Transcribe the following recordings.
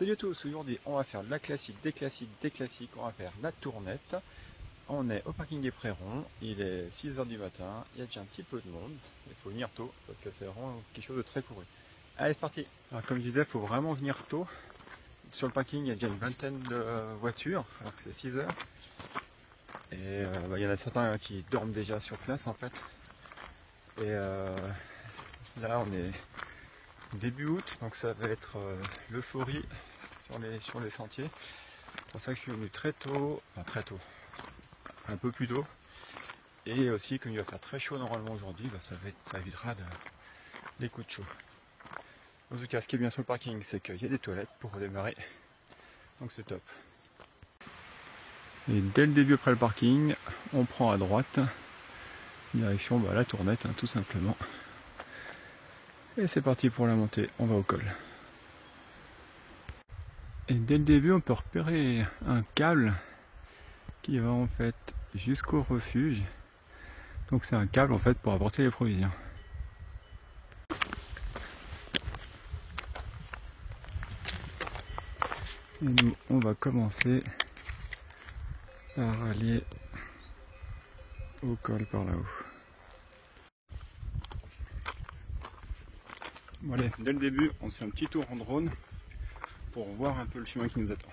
Salut à tous, aujourd'hui on va faire de la classique, des classiques, on va faire la tournette. On est au parking des Prérons, il est 6 h du matin, il y a déjà un petit peu de monde, il faut venir tôt parce que c'est vraiment quelque chose de très couru. Allez c'est parti. Alors comme je disais, il faut vraiment venir tôt. Sur le parking il y a déjà une vingtaine de voitures, alors que c'est 6 h. Et il y en a certains qui dorment déjà sur place en fait. Et là on est début août, donc ça va être l'euphorie sur les sentiers. C'est pour ça que je suis venu très tôt, un peu plus tôt. Et aussi, comme il va faire très chaud normalement aujourd'hui, ça évitera les coups de chaud. En tout cas, ce qui est bien sur le parking, c'est qu'il y a des toilettes pour redémarrer. Donc c'est top. Et dès le début après le parking, on prend à droite, direction la tournette, tout simplement. Et c'est parti pour la montée, on va au col. Et dès le début, on peut repérer un câble qui va en fait jusqu'au refuge. Donc c'est un câble en fait pour apporter les provisions. Et nous, on va commencer par aller au col par là-haut. Bon allez, dès le début, on fait un petit tour en drone pour voir un peu le chemin qui nous attend.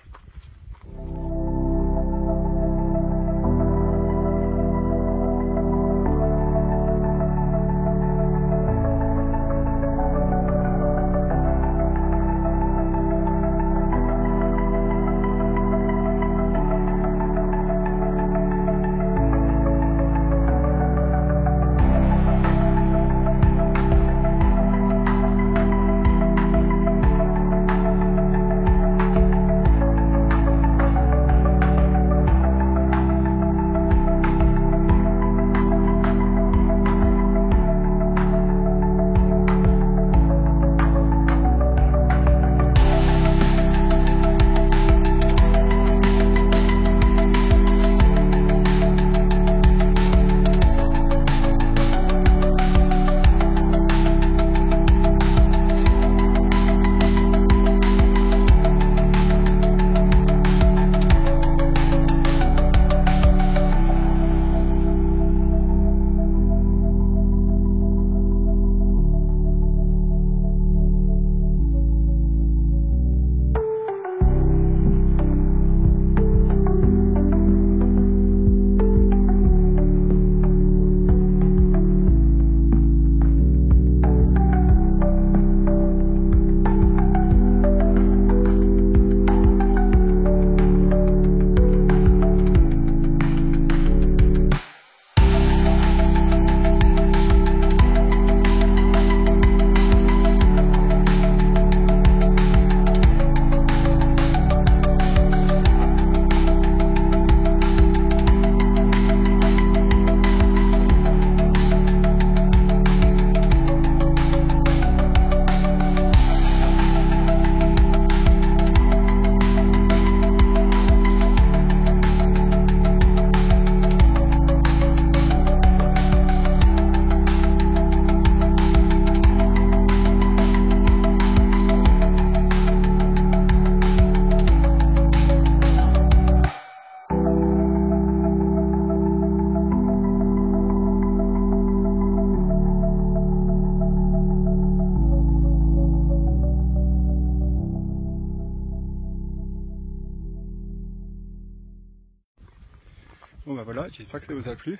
Bon voilà, j'espère que ça vous a plu.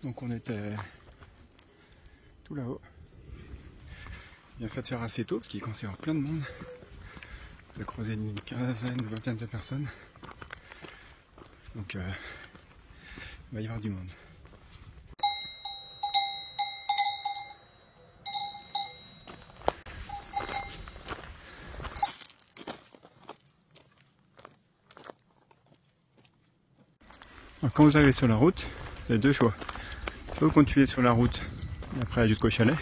Donc on était tout là-haut. Bien fait de faire assez tôt parce qu'il commence à y avoir plein de monde. On a croisé une quinzaine, une vingtaine de personnes. Donc il va y avoir du monde. Alors, quand vous arrivez sur la route, vous avez deux choix. Soit vous continuez sur la route et après aller jusqu'au chalet,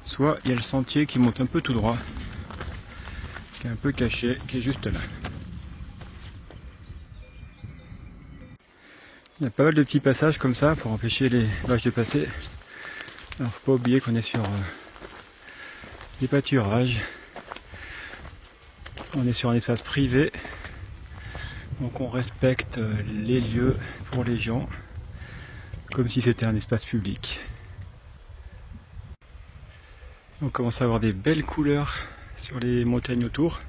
soit il y a le sentier qui monte un peu tout droit, qui est un peu caché, qui est juste là. Il y a pas mal de petits passages comme ça pour empêcher les vaches de passer. Alors faut pas oublier qu'on est sur des pâturages. On est sur un espace privé, donc on respecte les lieux pour les gens, comme si c'était un espace public. On commence à avoir des belles couleurs sur les montagnes autour.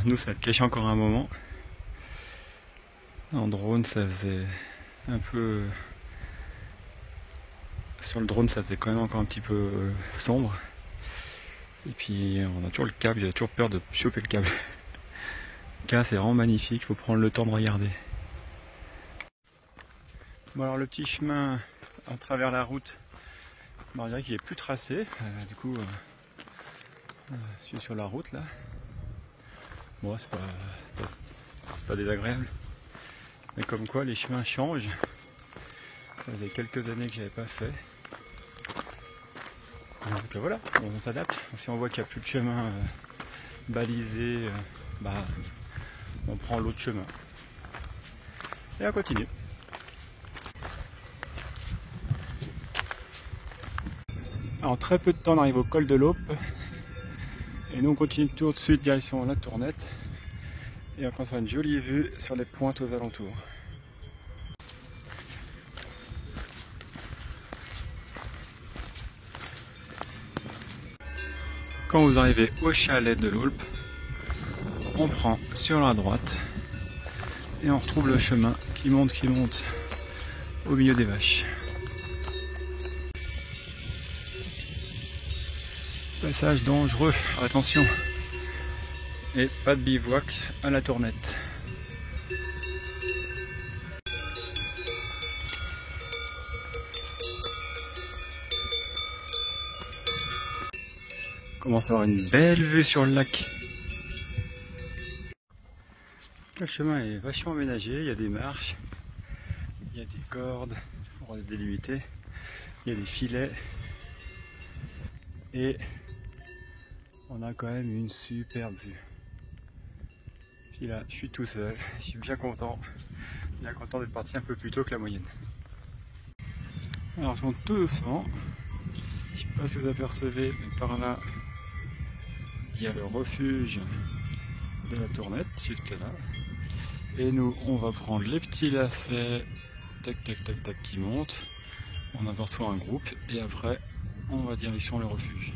Nous, ça va être caché encore un moment. En drone, ça faisait un peu... Sur le drone, ça faisait quand même encore un petit peu sombre. Et puis, on a toujours le câble, j'avais toujours peur de choper le câble. Le cas, c'est vraiment magnifique, il faut prendre le temps de regarder. Bon, alors le petit chemin en travers la route, on dirait qu'il est plus tracé. Du coup, je suis sur la route là. Bon, c'est pas désagréable. Mais comme quoi, les chemins changent. Ça faisait quelques années que j'avais pas fait. Donc voilà, on s'adapte. Si on voit qu'il n'y a plus de chemin balisé, on prend l'autre chemin. Et on continue. En très peu de temps, on arrive au col de l'Aube. Et nous, on continue tout de suite direction la Tournette. Et on commence à avoir une jolie vue sur les pointes aux alentours. Quand vous arrivez au chalet de l'Aulpe, on prend sur la droite et on retrouve le chemin qui monte au milieu des vaches. Passage dangereux, attention. Et pas de bivouac à la Tournette. On commence à avoir une belle vue sur le lac. Le chemin est vachement aménagé, il y a des marches, il y a des cordes pour délimiter, il y a des filets et on a quand même une superbe vue. Puis là, je suis tout seul, je suis bien content d'être parti un peu plus tôt que la moyenne. Alors je monte tout doucement, je sais pas si vous apercevez, mais par là, il y a le refuge de la Tournette, juste là. Et nous, on va prendre les petits lacets, tac tac tac tac, qui montent. On aperçoit un groupe et après, on va direction le refuge.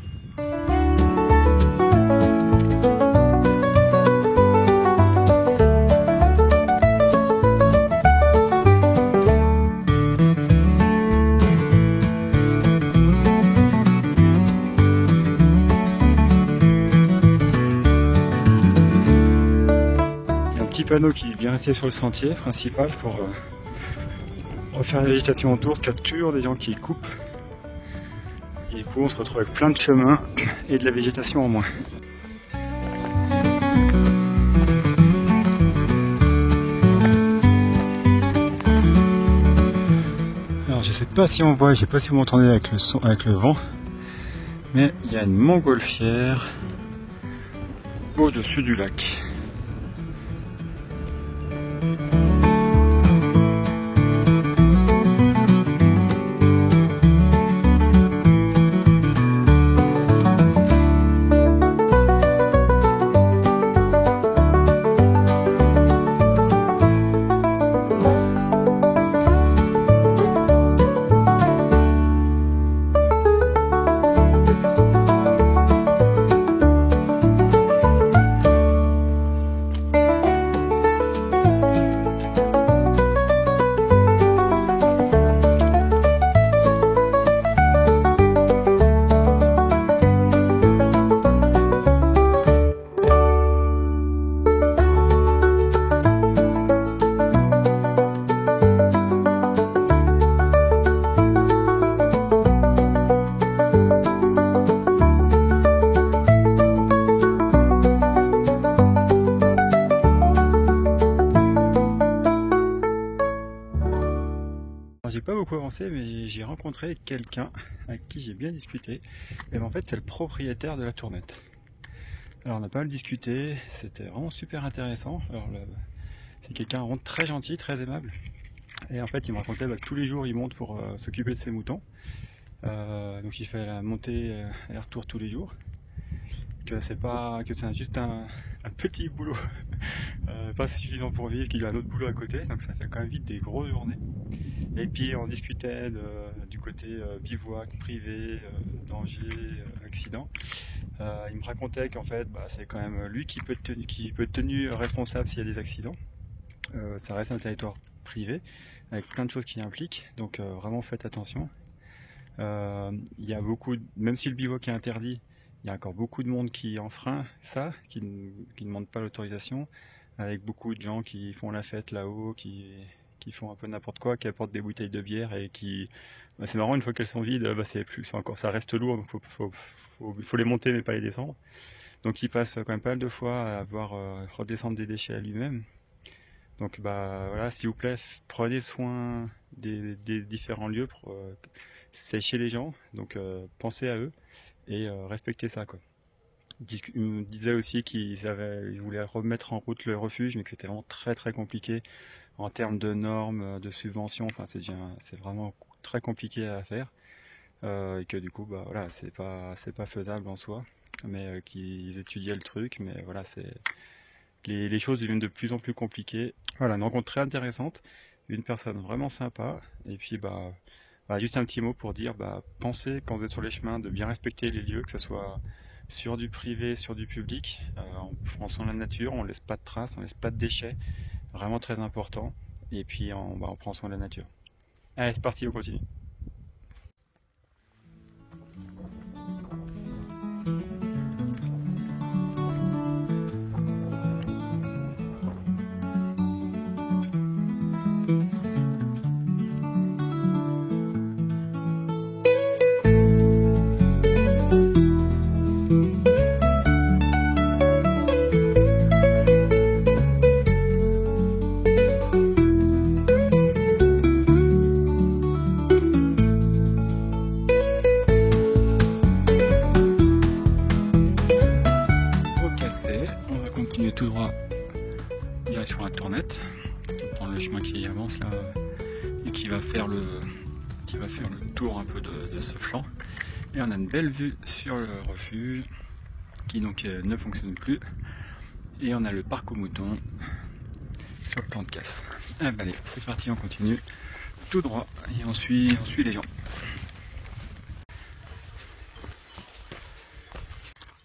Panneau qui est bien resté sur le sentier principal pour refaire la végétation autour, parce qu'il y a toujours des gens qui coupent et du coup on se retrouve avec plein de chemins et de la végétation en moins. Alors je sais pas si on voit, je sais pas si vous m'entendez avec le son, avec le vent, mais il y a une montgolfière au-dessus du lac. J'ai pas beaucoup avancé, mais j'ai rencontré quelqu'un avec qui j'ai bien discuté. Et en fait, c'est le propriétaire de la Tournette. Alors, on a pas mal discuté, c'était vraiment super intéressant. Alors, c'est quelqu'un vraiment très gentil, très aimable. Et en fait, il me racontait que tous les jours, il monte pour s'occuper de ses moutons. Donc, il fait la montée et retour tous les jours. que c'est juste un petit boulot pas suffisant pour vivre, qu'il y a un autre boulot à côté, donc ça fait quand même vite des grosses journées. Et puis on discutait du côté bivouac privé, danger, accident. Il me racontait qu'en fait c'est quand même lui qui peut être tenu responsable s'il y a des accidents. Ça reste un territoire privé avec plein de choses qui impliquent, donc vraiment faites attention. Il y a même si le bivouac est interdit, il y a encore beaucoup de monde qui enfreint ça, qui ne demande pas l'autorisation, avec beaucoup de gens qui font la fête là-haut, qui font un peu n'importe quoi, qui apportent des bouteilles de bière et c'est marrant, une fois qu'elles sont vides, ça reste lourd, donc faut les monter mais pas les descendre. Donc il passe quand même pas mal de fois à voir redescendre des déchets à lui-même. Donc voilà, s'il vous plaît, prenez soin des différents lieux pour sécher les gens, donc pensez à eux et respectez ça, quoi. Il me disait aussi qu'ils voulaient remettre en route le refuge, mais que c'était vraiment très très compliqué en termes de normes, de subventions. Enfin, c'est vraiment très compliqué à faire, et que du coup, voilà, c'est pas faisable en soi, mais qu'ils étudiaient le truc. Mais voilà, les choses deviennent de plus en plus compliquées. Voilà, une rencontre très intéressante, une personne vraiment sympa, et puis juste un petit mot pour dire, pensez quand vous êtes sur les chemins de bien respecter les lieux, que ce soit sur du privé, sur du public. On prend soin de la nature, on laisse pas de traces, on laisse pas de déchets, vraiment très important. Et puis on prend soin de la nature. Allez, c'est parti, on continue. On va continuer tout droit direction la Tournette. On prend le chemin qui avance là et qui va faire le tour un peu de ce flanc. Et on a une belle vue sur le refuge qui donc ne fonctionne plus. Et on a le parc aux moutons sur le plan de casse. Allez, c'est parti, on continue tout droit et on suit les gens.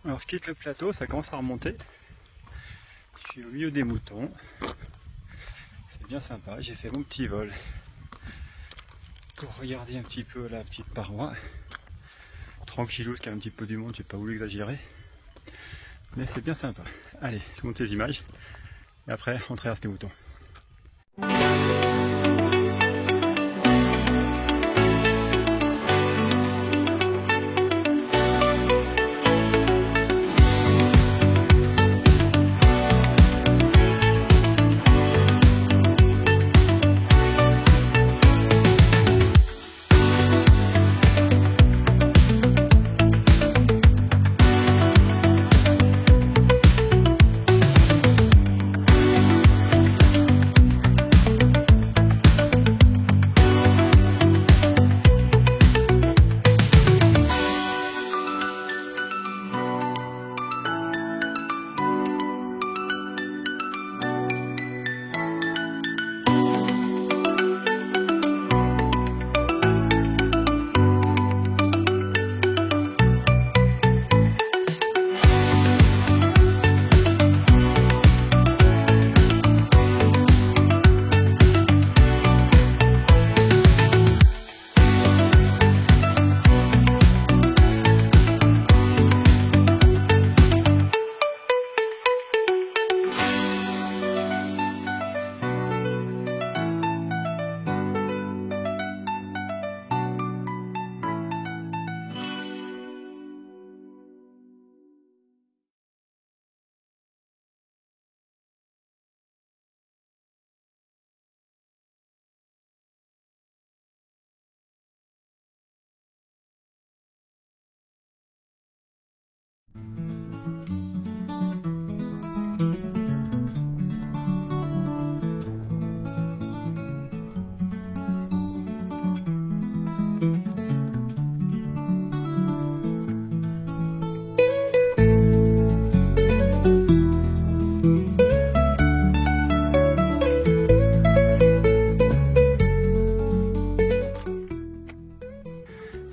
Alors je quitte le plateau, ça commence à remonter. Je suis au milieu des moutons. C'est bien sympa, j'ai fait mon petit vol pour regarder un petit peu la petite paroi. Tranquillou, parce qu'il y a un petit peu du monde, j'ai pas voulu exagérer. Mais c'est bien sympa. Allez, je monte les images et après on traverse les moutons.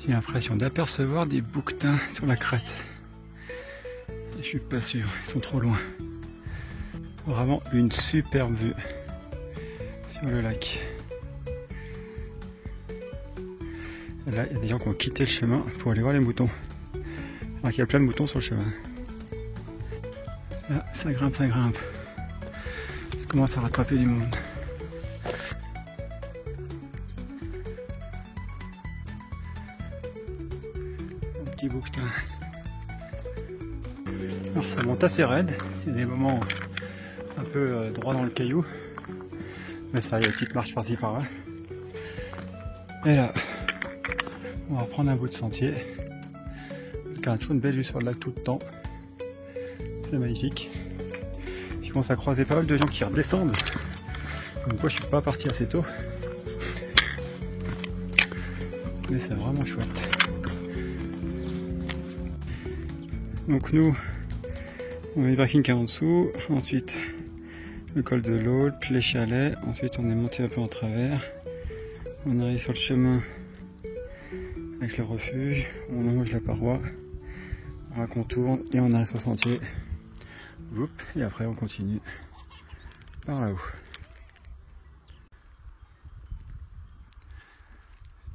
J'ai l'impression d'apercevoir des bouquetins sur la crête. Je suis pas sûr, ils sont trop loin. Vraiment une superbe vue sur le lac. Et là, il y a des gens qui ont quitté le chemin pour aller voir les moutons. Alors qu'il y a plein de moutons sur le chemin. Là, ça grimpe, ça grimpe. Ça commence à rattraper du monde. Un petit bouquetin. Alors ça monte assez raide. Il y a des moments un peu droit dans le caillou. Mais ça, il y a une petite marche par-ci par-là. Et là, on va prendre un bout de sentier. Il y a toujours une belle vue sur le lac tout le temps. C'est magnifique. Je commence à croiser pas mal de gens qui redescendent. Comme quoi je suis pas parti assez tôt. Mais c'est vraiment chouette. Donc nous, on a le parking qui est en dessous. Ensuite, le col de l'Aulpe, les chalets. Ensuite, on est monté un peu en travers. On arrive sur le chemin avec le refuge. On longe la paroi. On contourne et on arrive sur le sentier. Et après, on continue par là-haut.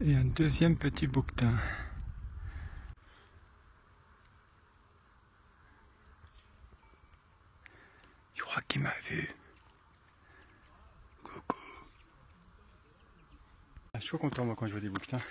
Et un deuxième petit bouquetin. Je crois qu'il m'a vu. Coucou. Je suis trop content moi quand je vois des bouquetins.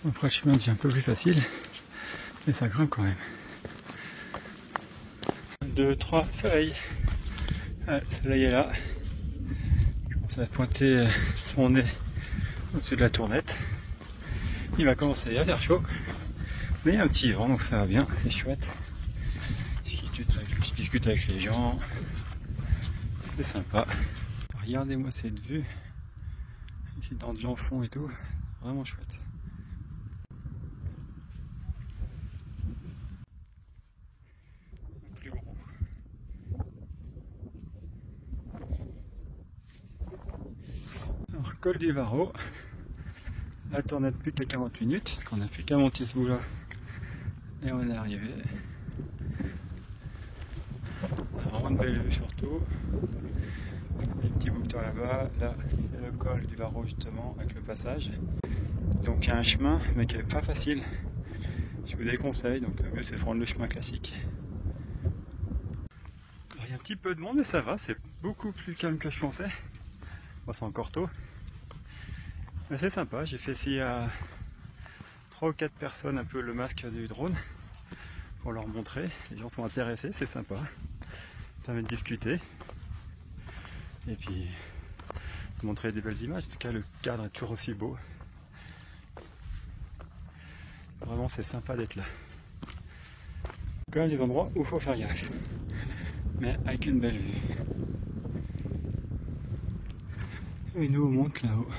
Après le chemin devient un peu plus facile, mais ça grimpe quand même. 1, 2, 3, soleil. Ouais, le soleil est là. Il commence à pointer son nez au-dessus de la tournette. Il va commencer à faire chaud, mais il y a un petit vent donc ça va bien, c'est chouette. Je discute avec les gens, c'est sympa. Regardez-moi cette vue, avec les dents de l'enfant et tout, vraiment chouette. Plus gros. Alors, col du Varro, La tournette plus que 40 minutes, parce qu'on n'a plus qu'à monter ce bout là. Et on est arrivé. On a vraiment une belle vue surtout. Des petits boucteurs là-bas. Là, c'est le col du Varro justement, avec le passage. Donc il y a un chemin, mais qui n'est pas facile. Je vous déconseille, donc le mieux c'est de prendre le chemin classique. Alors, il y a un petit peu de monde, mais ça va, c'est beaucoup plus calme que je pensais. Bon, c'est encore tôt. Mais c'est sympa, j'ai fait essayer à 3 ou 4 personnes un peu le masque du drone pour leur montrer. Les gens sont intéressés, c'est sympa. Ça permet de discuter. Et puis de montrer des belles images. En tout cas, le cadre est toujours aussi beau. Vraiment, c'est sympa d'être là. Quand même des endroits où il faut faire gaffe. Mais avec une belle vue. Et nous on monte là-haut.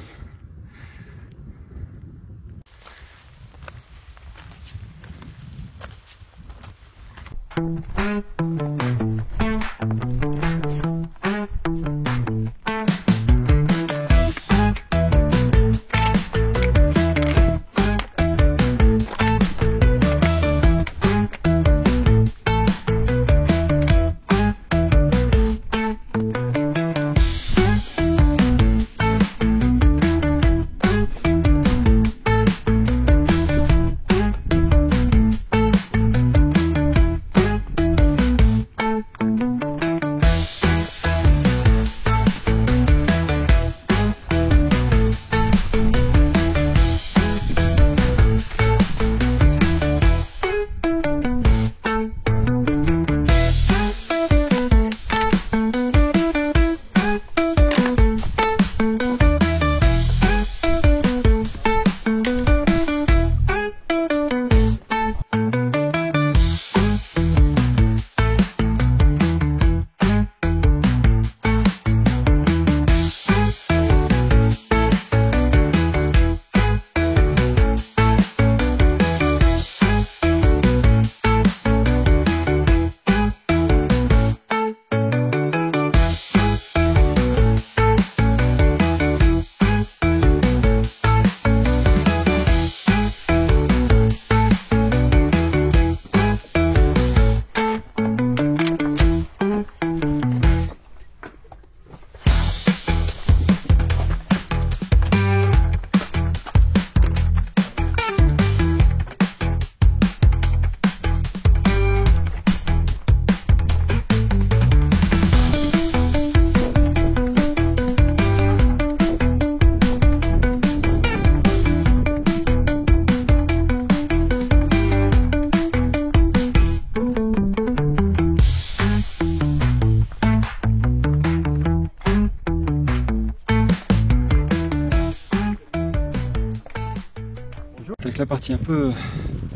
Avec la partie un peu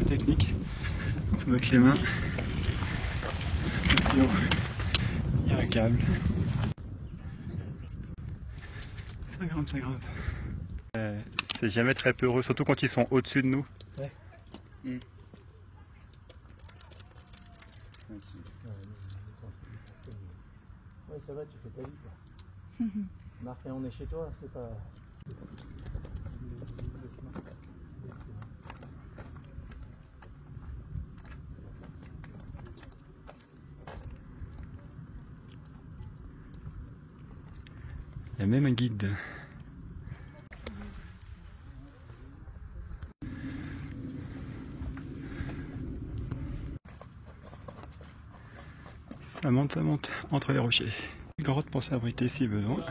technique, je vais mettre les mains. Il y a un câble. Ça grimpe, ça grimpe. C'est jamais très peureux, surtout quand ils sont au-dessus de nous. Ouais. Mm. Ouais, ça va, tu fais ta vie quoi. Marc, on est chez toi, c'est pas. Il y a même un guide. Ça monte entre les rochers. Grotte pour s'abriter si besoin.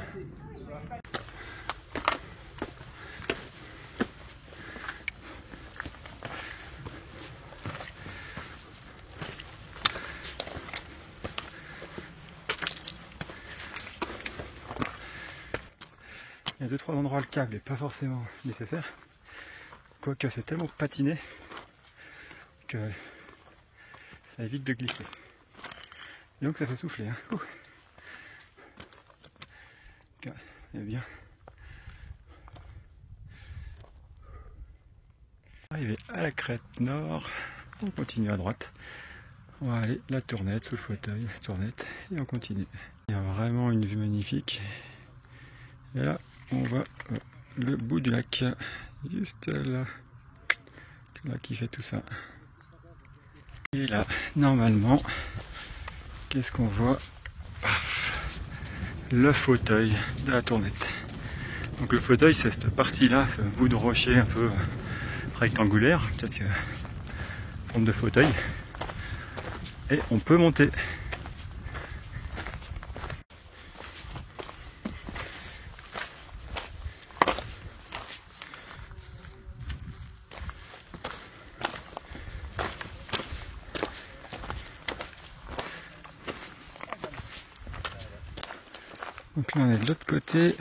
Il y a 2-3 endroits où le câble n'est pas forcément nécessaire. Quoique c'est tellement patiné que ça évite de glisser. Et donc ça fait souffler. Hein. Et bien. Arrivé à la crête nord, on continue à droite. On va aller la tournette sous le fauteuil, tournette, et on continue. Il y a vraiment une vue magnifique. Et là, on voit le bout du lac, juste là, qui fait tout ça. Et là, normalement, qu'est-ce qu'on voit? Paf, le fauteuil de la tournette. Donc le fauteuil, c'est cette partie-là, ce bout de rocher un peu rectangulaire, peut-être que forme de fauteuil. Et on peut monter. Donc là on est de l'autre côté,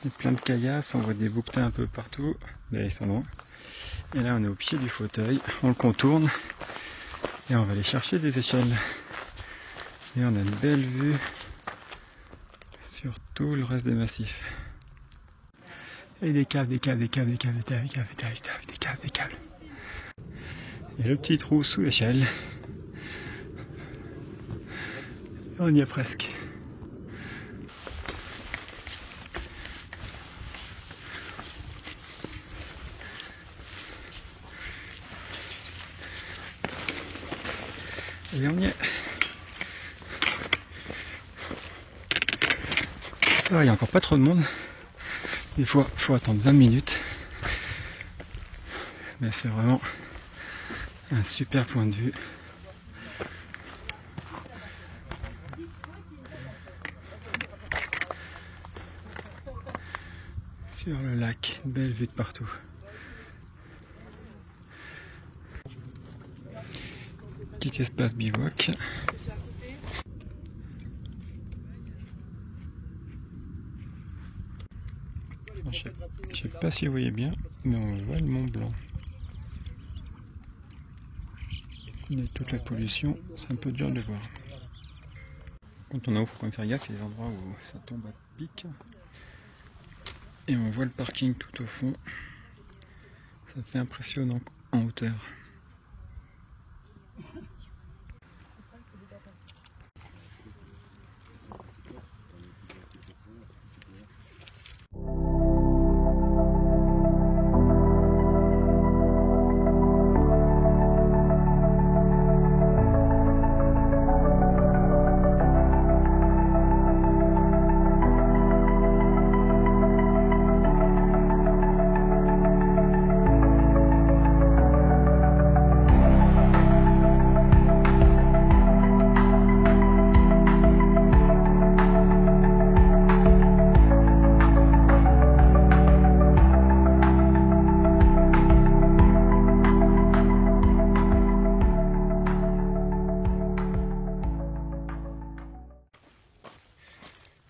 il y a plein de caillasses, on voit des bouquetins un peu partout, mais ils sont loin. Et là on est au pied du fauteuil, on le contourne et on va aller chercher des échelles. Et on a une belle vue sur tout le reste des massifs. Et des câbles. Et le petit trou sous l'échelle. On y est presque. Et on y est. Ah, il n'y a encore pas trop de monde. Des fois, il faut attendre 20 minutes. Mais c'est vraiment un super point de vue. Sur le lac, une belle vue de partout. Petit espace bivouac. Je sais pas si vous voyez bien, mais on voit le Mont Blanc. Mais toute la pollution, c'est un peu dur de voir. Quand on est haut, il faut quand même faire gaffe, il y a des endroits où ça tombe à pic. Et on voit le parking tout au fond. Ça fait impressionnant en hauteur.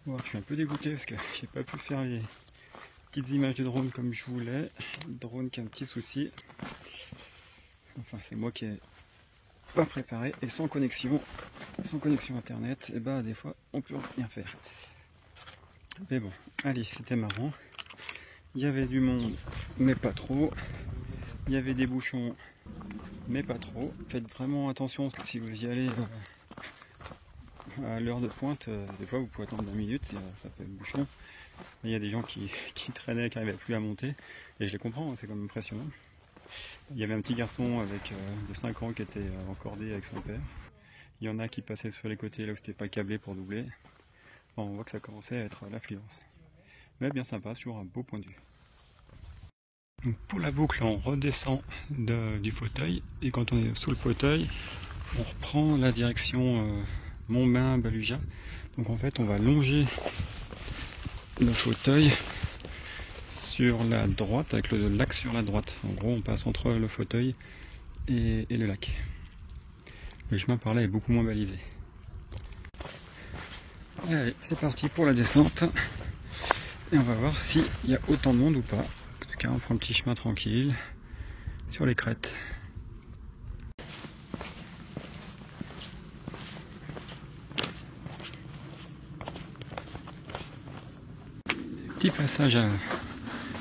Bon, je suis un peu dégoûté parce que j'ai pas pu faire les petites images de drone comme je voulais. Le drone qui a un petit souci. Enfin, c'est moi qui ai pas préparé et sans connexion internet, et bah des fois on peut rien faire. Mais bon, allez, c'était marrant. Il y avait du monde, mais pas trop. Il y avait des bouchons, mais pas trop. Faites vraiment attention parce que si vous y allez à l'heure de pointe, des fois vous pouvez attendre 20 minutes, ça fait bouchon. Il y a des gens qui traînaient, qui n'arrivaient plus à monter, et je les comprends, c'est quand même impressionnant. Il y avait un petit garçon de 5 ans qui était encordé avec son père. Il y en a qui passaient sur les côtés là où c'était pas câblé pour doubler. Bon, on voit que ça commençait à être l'affluence. Mais bien sympa, toujours un beau point de vue. Donc pour la boucle, on redescend du fauteuil, et quand on est sous le fauteuil, on reprend la direction Montbain-Baluja. Donc en fait, on va longer le fauteuil sur la droite, avec le lac sur la droite. En gros, on passe entre le fauteuil et le lac. Le chemin par là est beaucoup moins balisé. Allez, c'est parti pour la descente. Et on va voir s'il y a autant de monde ou pas. En tout cas, on prend un petit chemin tranquille sur les crêtes. Petit passage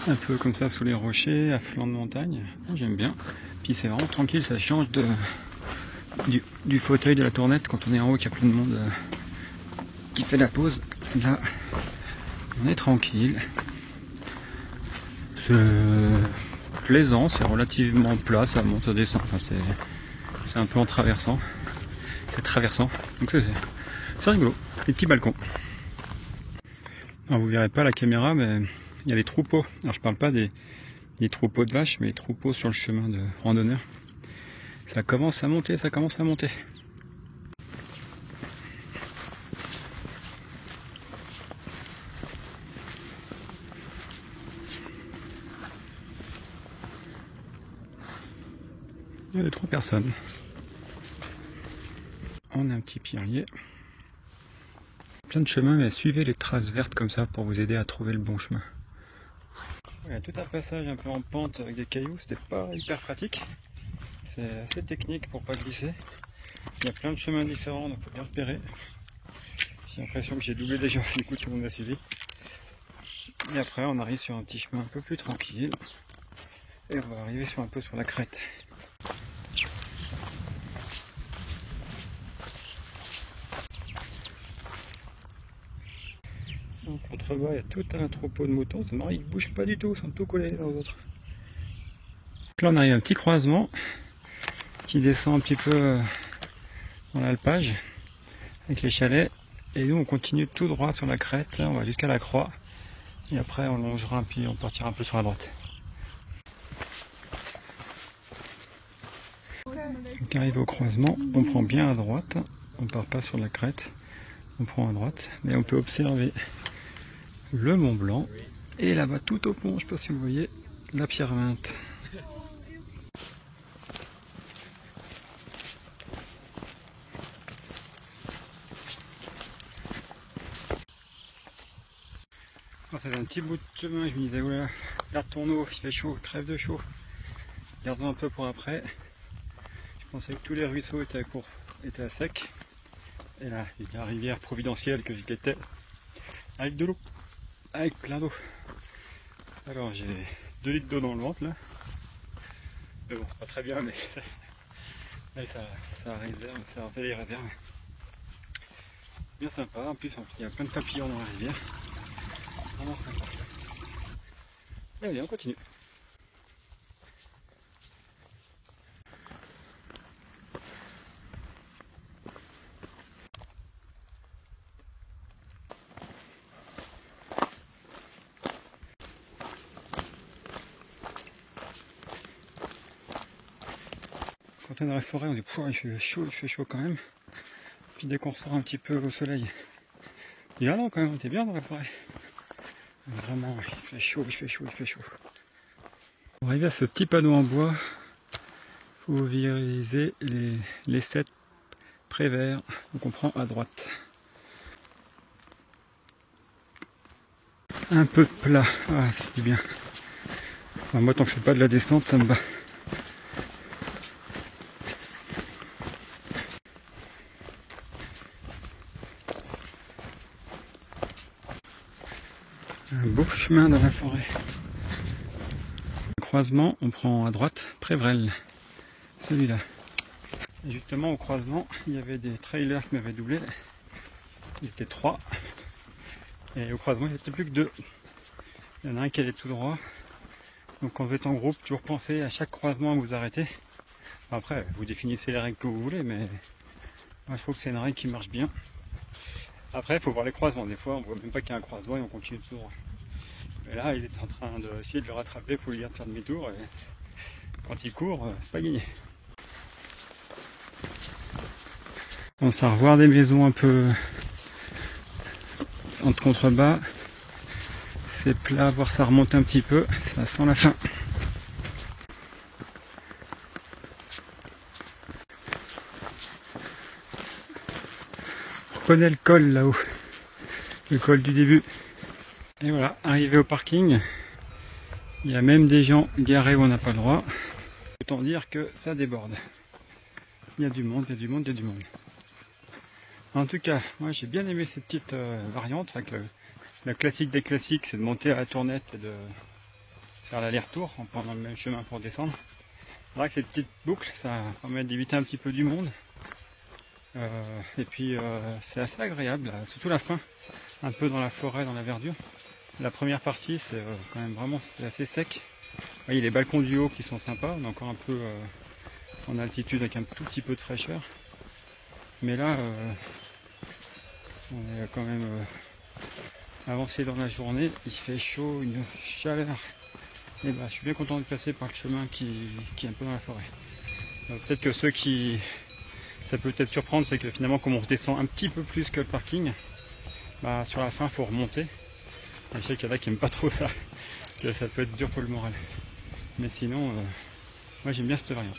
un peu comme ça sous les rochers, à flanc de montagne. J'aime bien. Puis c'est vraiment tranquille, ça change du fauteuil de la tournette quand on est en haut, qu'il y a plein de monde qui fait la pause. Là, on est tranquille. C'est plaisant, c'est relativement plat, ça monte, ça descend, enfin c'est un peu en traversant, c'est traversant, donc c'est rigolo, des petits balcons. Alors vous verrez pas la caméra, mais il y a des troupeaux, alors je parle pas des troupeaux de vaches, mais des troupeaux sur le chemin de randonneurs. Ça commence à monter, ça commence à monter. Il y a 3 personnes. On a un petit pierrier. Plein de chemins, mais suivez les traces vertes comme ça pour vous aider à trouver le bon chemin. Il y a tout un passage un peu en pente avec des cailloux, c'était pas hyper pratique. C'est assez technique pour pas glisser. Il y a plein de chemins différents, donc il faut bien repérer. J'ai l'impression que j'ai doublé des gens, du coup tout le monde a suivi. Et après on arrive sur un petit chemin un peu plus tranquille. Et on va arriver un peu sur la crête. En contrebas, il y a tout un troupeau de moutons. C'est marrant, ils ne bougent pas du tout, ils sont tout collés les uns aux autres. Là on arrive à un petit croisement qui descend un petit peu dans l'alpage avec les chalets. Et nous on continue tout droit sur la crête, on va jusqu'à la croix. Et après on longera, puis on partira un peu sur la droite. Donc arrivé au croisement, on prend bien à droite, on part pas sur la crête, on prend à droite, mais on peut observer le Mont Blanc et là-bas tout au fond, je ne sais pas si vous voyez, la pierre Vinte. Ça fait un petit bout de chemin, je me disais oula, garde ton eau, il fait chaud, crève de chaud, gardons un peu pour après. Je pensais que tous les ruisseaux étaient à sec. Et là, il y a la rivière providentielle que je guettais avec de l'eau, avec plein d'eau. Alors j'ai 2 litres d'eau dans le ventre là. Mais bon, c'est pas très bien, mais ça réserve, ça fait les réserves. Bien sympa, en plus il y a plein de papillons dans la rivière. Vraiment sympa. Et allez, on continue. Quand on est dans la forêt, on dit il fait chaud quand même. Puis dès qu'on ressort un petit peu au soleil, il y a non quand même, on était bien dans la forêt. Vraiment, il fait chaud, il fait chaud, il fait chaud. Pour arriver à ce petit panneau en bois, il faut viriser les 7 préverts, donc on prend à droite. Un peu de plat, ah c'est bien. Enfin, moi tant que c'est pas de la descente, ça me va. Un beau chemin dans la forêt. Le croisement, on prend à droite Prévrel, celui-là. Et justement au croisement, il y avait des trailers qui m'avaient doublé. Il était 3. Et au croisement, il n'y était plus que 2. Il y en a un qui allait tout droit. Donc quand vous êtes en groupe, toujours pensez à chaque croisement à vous arrêter. Après, vous définissez les règles que vous voulez, mais moi je trouve que c'est une règle qui marche bien. Après, il faut voir les croisements. Des fois, on voit même pas qu'il y a un croisement et on continue tout droit. Mais là, il est en train d'essayer de le rattraper pour lui dire de faire demi-tour. Et quand il court, c'est pas gagné. On s'en revoir des maisons un peu en contrebas. C'est plat, voir ça remonte un petit peu. Ça sent la fin. On reconnaît le col là-haut. Le col du début. Et voilà, arrivé au parking, il y a même des gens garés où on n'a pas le droit. Autant dire que ça déborde. Il y a du monde, il y a du monde, il y a du monde. En tout cas, moi j'ai bien aimé cette petite variante. Avec la classique des classiques, c'est de monter à la tournette et de faire l'aller-retour en prenant le même chemin pour descendre. C'est vrai que ces petites boucles, ça permet d'éviter un petit peu du monde. Et puis c'est assez agréable, surtout la fin, un peu dans la forêt, dans la verdure. La première partie, c'est quand même vraiment assez sec. Il y a les balcons du haut qui sont sympas, on est encore un peu en altitude avec un tout petit peu de fraîcheur. Mais là, on est quand même avancé dans la journée, il fait chaud, une chaleur. Et bah, je suis bien content de passer par le chemin qui est un peu dans la forêt. Peut-être que ça peut peut-être surprendre, c'est que finalement, comme on redescend un petit peu plus que le parking, bah, sur la fin, il faut remonter. Et je sais qu'il y en a qui n'aiment pas trop ça, que ça peut être dur pour le moral. Mais sinon, moi j'aime bien cette variante.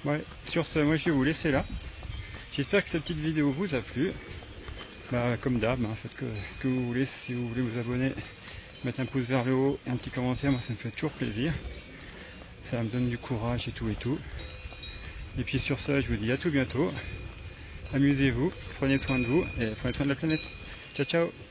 Ouais, sur ce, moi je vais vous laisser là. J'espère que cette petite vidéo vous a plu. Bah, comme d'hab, faites ce que vous voulez. Si vous voulez vous abonner, mettre un pouce vers le haut et un petit commentaire, moi ça me fait toujours plaisir. Ça me donne du courage et tout et tout. Et puis sur ça, je vous dis à tout bientôt. Amusez-vous, prenez soin de vous et prenez soin de la planète. Ciao ciao.